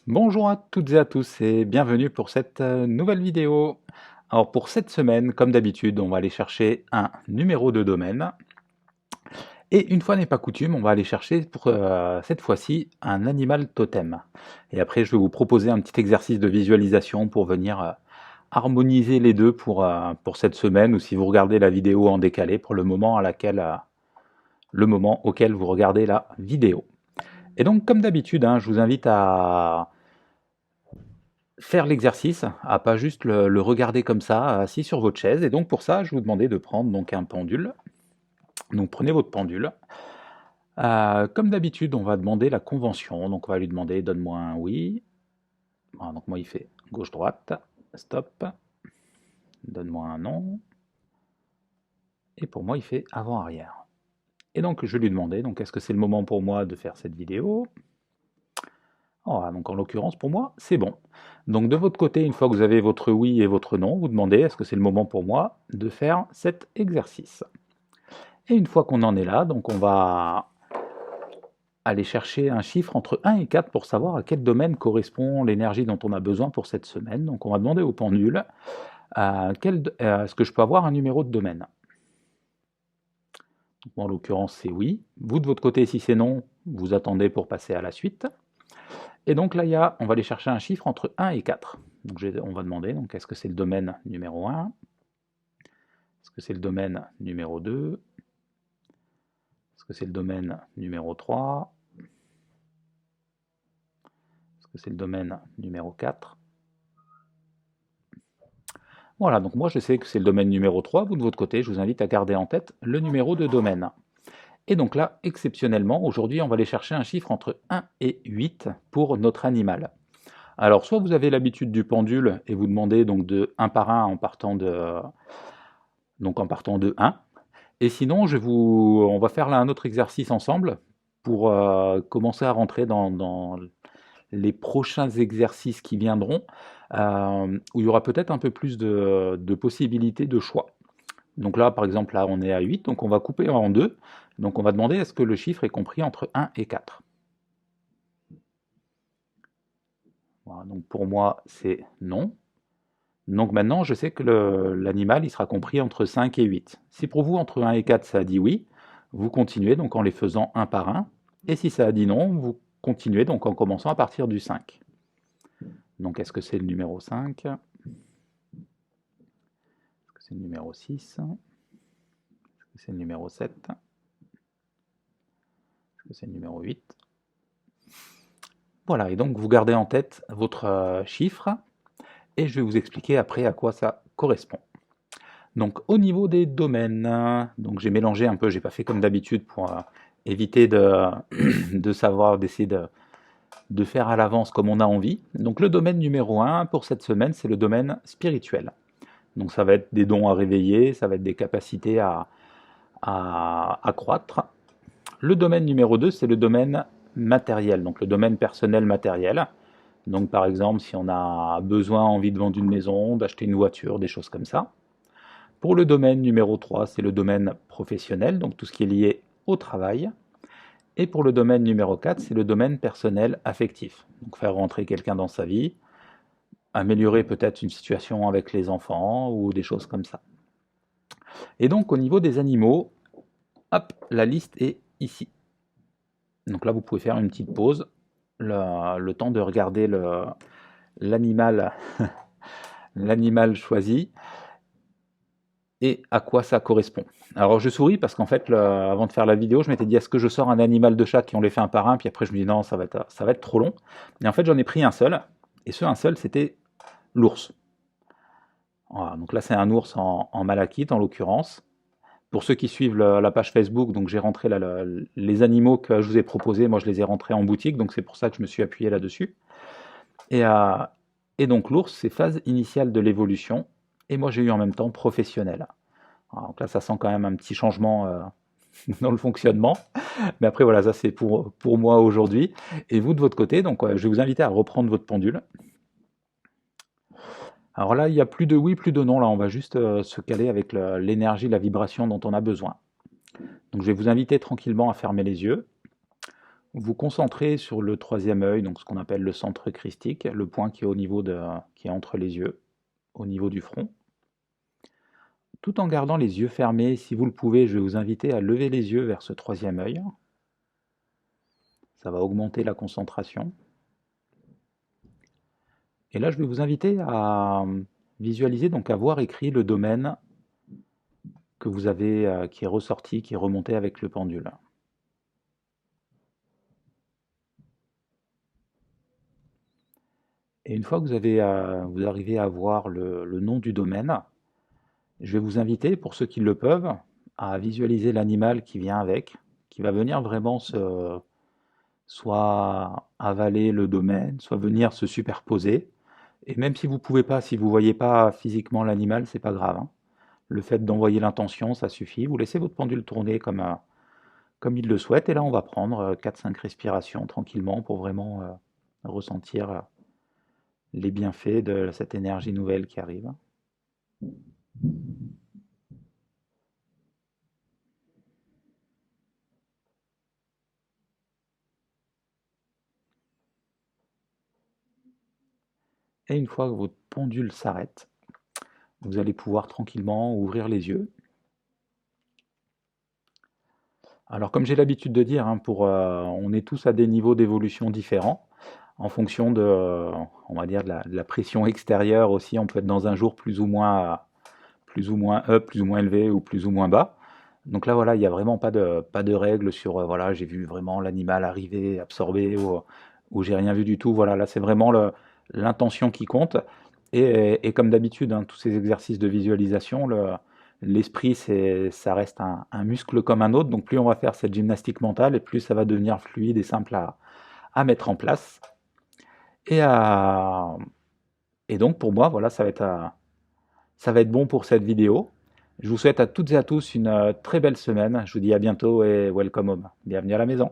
Bonjour à toutes et à tous et bienvenue pour cette nouvelle vidéo. Alors pour cette semaine, comme d'habitude, on va aller chercher un numéro de domaine. Et une fois n'est pas coutume, on va aller chercher pour cette fois-ci un animal totem. Et après, je vais vous proposer un petit exercice de visualisation pour venir harmoniser les deux pour cette semaine, ou si vous regardez la vidéo en décalé, pour le moment auquel vous regardez la vidéo. Et donc, comme d'habitude, hein, je vous invite à faire l'exercice, à pas juste le regarder comme ça, assis sur votre chaise. Et donc pour ça, je vous demandais de prendre donc un pendule. Donc prenez votre pendule. Comme d'habitude, on va demander la convention. Donc on va lui demander donne-moi un oui. Voilà, donc moi il fait gauche-droite, stop. Donne-moi un non. Et pour moi il fait avant-arrière. Et donc je lui demandais donc est-ce que c'est le moment pour moi de faire cette vidéo? Voilà, donc en l'occurrence, pour moi, c'est bon. Donc de votre côté, une fois que vous avez votre oui et votre non, vous demandez est-ce que c'est le moment pour moi de faire cet exercice. Et une fois qu'on en est là, donc on va aller chercher un chiffre entre 1 et 4 pour savoir à quel domaine correspond l'énergie dont on a besoin pour cette semaine. Donc on va demander au pendule est-ce que je peux avoir un numéro de domaine. Bon, en l'occurrence, c'est oui. Vous, de votre côté, si c'est non, vous attendez pour passer à la suite. Et donc là, on va aller chercher un chiffre entre 1 et 4. Donc on va demander, donc est-ce que c'est le domaine numéro 1? Est-ce que c'est le domaine numéro 2? Est-ce que c'est le domaine numéro 3? Est-ce que c'est le domaine numéro 4? Voilà, donc moi je sais que c'est le domaine numéro 3. Vous de votre côté, je vous invite à garder en tête le numéro de domaine. Et donc là, exceptionnellement, aujourd'hui, on va aller chercher un chiffre entre 1 et 8 pour notre animal. Alors, soit vous avez l'habitude du pendule et vous demandez donc de 1 par 1 en partant de 1. Et sinon, on va faire là un autre exercice ensemble pour commencer à rentrer dans les prochains exercices qui viendront, où il y aura peut-être un peu plus de possibilités de choix. Donc là, par exemple, là, on est à 8, donc on va couper en deux. Donc on va demander est-ce que le chiffre est compris entre 1 et 4. Voilà, donc pour moi, c'est non. Donc maintenant, je sais que l'animal, il sera compris entre 5 et 8. Si pour vous, entre 1 et 4, ça a dit oui, vous continuez donc en les faisant un par un. Et si ça a dit non, vous continuez donc en commençant à partir du 5. Donc est-ce que c'est le numéro 5? Est-ce que c'est le numéro 6? Est-ce que c'est le numéro 7? Est-ce que c'est le numéro 8? Voilà, et donc vous gardez en tête votre chiffre, et je vais vous expliquer après à quoi ça correspond. Donc au niveau des domaines, donc j'ai mélangé un peu, j'ai pas fait comme d'habitude pour éviter de savoir, d'essayer de faire à l'avance comme on a envie. Donc le domaine numéro 1 pour cette semaine, c'est le domaine spirituel. Donc ça va être des dons à réveiller, ça va être des capacités à accroître. Le domaine numéro 2, c'est le domaine matériel, donc le domaine personnel matériel. Donc par exemple, si on a besoin, envie de vendre une maison, d'acheter une voiture, des choses comme ça. Pour le domaine numéro 3, c'est le domaine professionnel, donc tout ce qui est lié au travail. Et pour le domaine numéro 4, c'est le domaine personnel affectif. Donc faire rentrer quelqu'un dans sa vie, améliorer peut-être une situation avec les enfants ou des choses comme ça. Et donc au niveau des animaux, hop, la liste est ici. Donc là, vous pouvez faire une petite pause, le temps de regarder l'animal l'animal choisi et à quoi ça correspond. Alors je souris parce qu'en fait, avant de faire la vidéo, je m'étais dit est-ce que je sors un animal de chat qui on les fait un par un, puis après je me dis non, ça va être trop long. Et en fait, j'en ai pris un seul, et ce un seul, c'était l'ours. Voilà, donc là, c'est un ours en malachite en l'occurrence. Pour ceux qui suivent la page Facebook, donc j'ai rentré les animaux que je vous ai proposés, moi je les ai rentrés en boutique, donc c'est pour ça que je me suis appuyé là-dessus. Et, euh, et donc l'ours, c'est phase initiale de l'évolution, et moi j'ai eu en même temps professionnel. Alors, donc là, ça sent quand même un petit changement dans le fonctionnement. Mais après, voilà, ça c'est pour moi aujourd'hui. Et vous, de votre côté, donc je vais vous inviter à reprendre votre pendule. Alors là, il n'y a plus de oui, plus de non. Là, on va juste se caler avec l'énergie, la vibration dont on a besoin. Donc je vais vous inviter tranquillement à fermer les yeux. Vous concentrez sur le troisième œil, donc ce qu'on appelle le centre christique, le point qui est au niveau qui est entre les yeux, au niveau du front. Tout en gardant les yeux fermés, si vous le pouvez, je vais vous inviter à lever les yeux vers ce troisième œil. Ça va augmenter la concentration. Et là, je vais vous inviter à visualiser, donc à voir écrit le domaine que vous avez, qui est ressorti, qui est remonté avec le pendule. Et une fois que vous arrivez à voir le nom du domaine, je vais vous inviter, pour ceux qui le peuvent, à visualiser l'animal qui vient avec, qui va venir vraiment soit avaler le domaine, soit venir se superposer. Et même si vous pouvez pas, si vous voyez pas physiquement l'animal, c'est pas grave, hein. Le fait d'envoyer l'intention, ça suffit. Vous laissez votre pendule tourner comme il le souhaite. Et là, on va prendre 4-5 respirations tranquillement pour vraiment ressentir les bienfaits de cette énergie nouvelle qui arrive. Et une fois que votre pendule s'arrête, vous allez pouvoir tranquillement ouvrir les yeux. Alors comme j'ai l'habitude de dire, hein, on est tous à des niveaux d'évolution différents, en fonction on va dire, de la pression extérieure aussi. On peut être dans un jour plus ou moins up, plus ou moins élevé ou plus ou moins bas. Donc là, voilà, il n'y a vraiment pas de règles sur, voilà, j'ai vu vraiment l'animal arriver, absorber, ou j'ai rien vu du tout. Voilà, là, c'est vraiment l'intention qui compte. Et comme d'habitude, hein, tous ces exercices de visualisation, l'esprit, ça reste un muscle comme un autre. Donc plus on va faire cette gymnastique mentale, et plus ça va devenir fluide et simple à mettre en place. Et, à, et donc pour moi, voilà, ça va être bon pour cette vidéo. Je vous souhaite à toutes et à tous une très belle semaine. Je vous dis à bientôt et welcome home. Bienvenue à la maison.